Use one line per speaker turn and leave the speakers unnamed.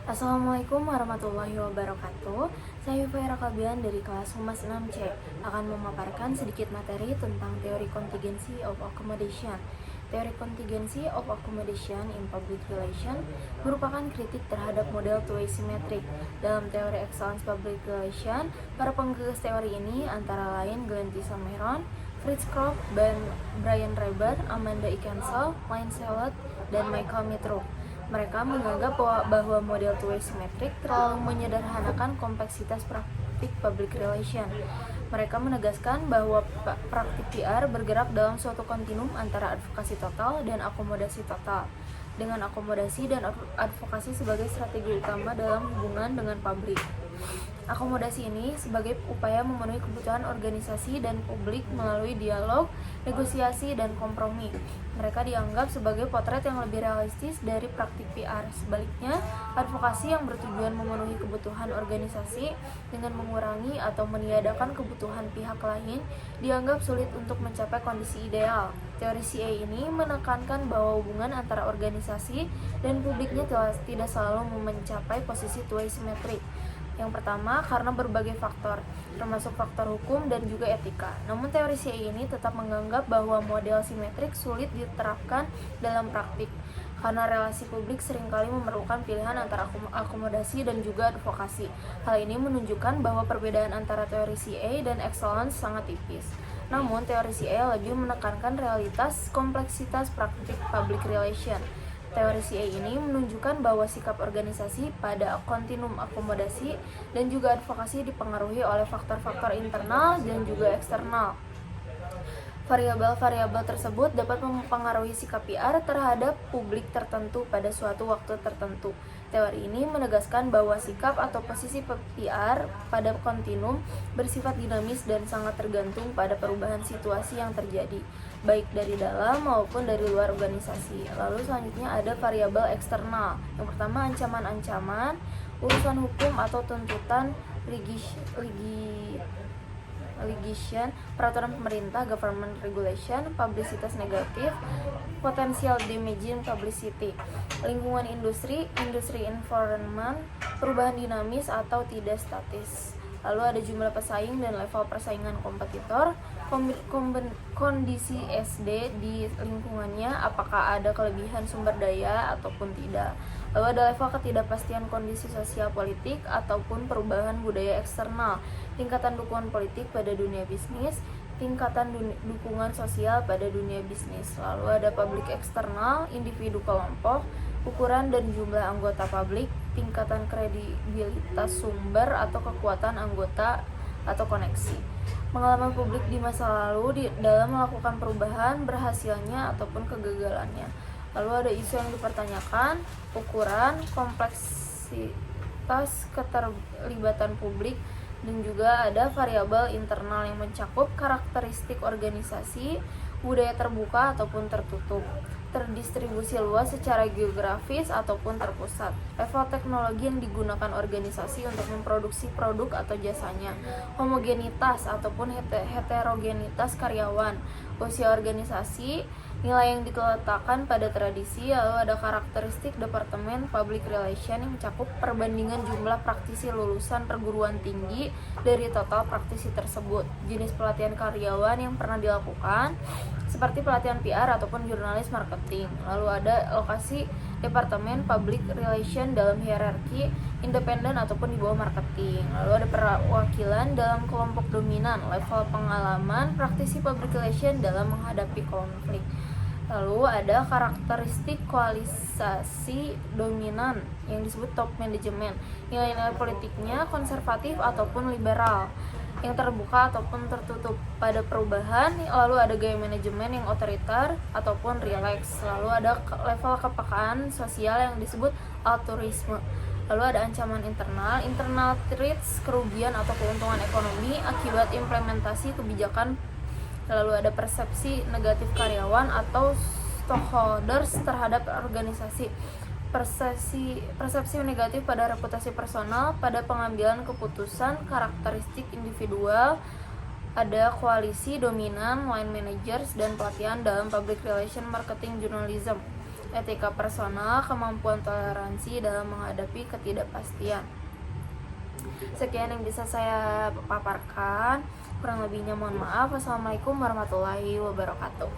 Assalamualaikum warahmatullahi wabarakatuh. Saya Yufaira Kabian dari kelas Humas 6C akan memaparkan sedikit materi tentang teori contingency of accommodation. Teori contingency of accommodation in public relation merupakan kritik terhadap model two-way symmetric. Dalam teori excellence public relation, para penggagas teori ini antara lain Glenn T. Salmeron, Fritz Kropf, Brian Reber, Amanda Ikansel, Lynn Sellet, dan Michael Mitro. Mereka menganggap bahwa model two-way symmetric terlalu menyederhanakan kompleksitas praktik public relation. Mereka menegaskan bahwa praktik PR bergerak dalam suatu kontinum antara advokasi total dan akomodasi total, dengan akomodasi dan advokasi sebagai strategi utama dalam hubungan dengan publik. Akomodasi ini sebagai upaya memenuhi kebutuhan organisasi dan publik melalui dialog, negosiasi, dan kompromi. Mereka dianggap sebagai potret yang lebih realistis dari praktik PR. Sebaliknya, advokasi yang bertujuan memenuhi kebutuhan organisasi dengan mengurangi atau meniadakan kebutuhan pihak lain dianggap sulit untuk mencapai kondisi ideal. Teori CA ini menekankan bahwa hubungan antara organisasi dan publiknya tidak selalu mencapai posisi two-way symmetric. Yang pertama, karena berbagai faktor, termasuk faktor hukum dan juga etika. Namun teori CA ini tetap menganggap bahwa model simetrik sulit diterapkan dalam praktik, karena relasi publik seringkali memerlukan pilihan antara akomodasi dan juga advokasi. Hal ini menunjukkan bahwa perbedaan antara teori CA dan excellence sangat tipis. Namun, teori CA lebih menekankan realitas kompleksitas praktik public relation. Teori CA ini menunjukkan bahwa sikap organisasi pada kontinum akomodasi dan juga advokasi dipengaruhi oleh faktor-faktor internal dan juga eksternal. Variabel-variabel tersebut dapat mempengaruhi sikap PR terhadap publik tertentu pada suatu waktu tertentu. Teori ini menegaskan bahwa sikap atau posisi PR pada kontinum bersifat dinamis dan sangat tergantung pada perubahan situasi yang terjadi, baik dari dalam maupun dari luar organisasi. Lalu selanjutnya ada variabel eksternal. Yang pertama, ancaman-ancaman, urusan hukum atau tuntutan, litigation, peraturan pemerintah, government regulation, publisitas negatif, potensial damaging publicity, lingkungan industri environment, perubahan dinamis atau tidak statis. Lalu ada jumlah pesaing dan level persaingan kompetitor, kondisi SD di lingkungannya, apakah ada kelebihan sumber daya ataupun tidak. Lalu ada level ketidakpastian kondisi sosial politik ataupun perubahan budaya eksternal, tingkatan dukungan politik pada dunia bisnis, tingkatan dukungan sosial pada dunia bisnis. Lalu ada publik eksternal, individu kelompok, ukuran dan jumlah anggota publik, tingkatan kredibilitas sumber atau kekuatan anggota atau koneksi. Pengalaman publik di masa lalu dalam melakukan perubahan, berhasilnya ataupun kegagalannya. Lalu ada isu yang dipertanyakan, ukuran, kompleksitas keterlibatan publik, dan juga ada variabel internal yang mencakup karakteristik organisasi, budaya terbuka ataupun tertutup, terdistribusi luas secara geografis ataupun terpusat, level teknologi yang digunakan organisasi untuk memproduksi produk atau jasanya, homogenitas ataupun heterogenitas karyawan, usia organisasi, nilai yang diletakkan pada tradisi. Lalu ada karakteristik departemen public relation yang mencakup perbandingan jumlah praktisi lulusan perguruan tinggi dari total praktisi tersebut, jenis pelatihan karyawan yang pernah dilakukan seperti pelatihan PR ataupun jurnalis marketing. Lalu ada lokasi departemen public relation dalam hierarki independen ataupun di bawah marketing. Lalu ada perwakilan dalam kelompok dominan, level pengalaman praktisi public relation dalam menghadapi konflik. Lalu ada karakteristik koalisasi dominan yang disebut top management, nilai-nilai politiknya konservatif ataupun liberal, yang terbuka ataupun tertutup pada perubahan. Lalu ada gaya manajemen yang otoriter ataupun relax. Lalu ada level kepekaan sosial yang disebut altruisme. Lalu ada ancaman internal threats, kerugian atau keuntungan ekonomi akibat implementasi kebijakan. Lalu ada persepsi negatif karyawan atau stockholders terhadap organisasi, persepsi negatif pada reputasi personal, pada pengambilan keputusan, karakteristik individual, ada koalisi dominan, line managers, dan pelatihan dalam public relation marketing journalism. etika personal, kemampuan toleransi dalam menghadapi ketidakpastian. Sekian yang bisa saya paparkan. Kurang lebihnya mohon maaf. Wassalamualaikum warahmatullahi wabarakatuh.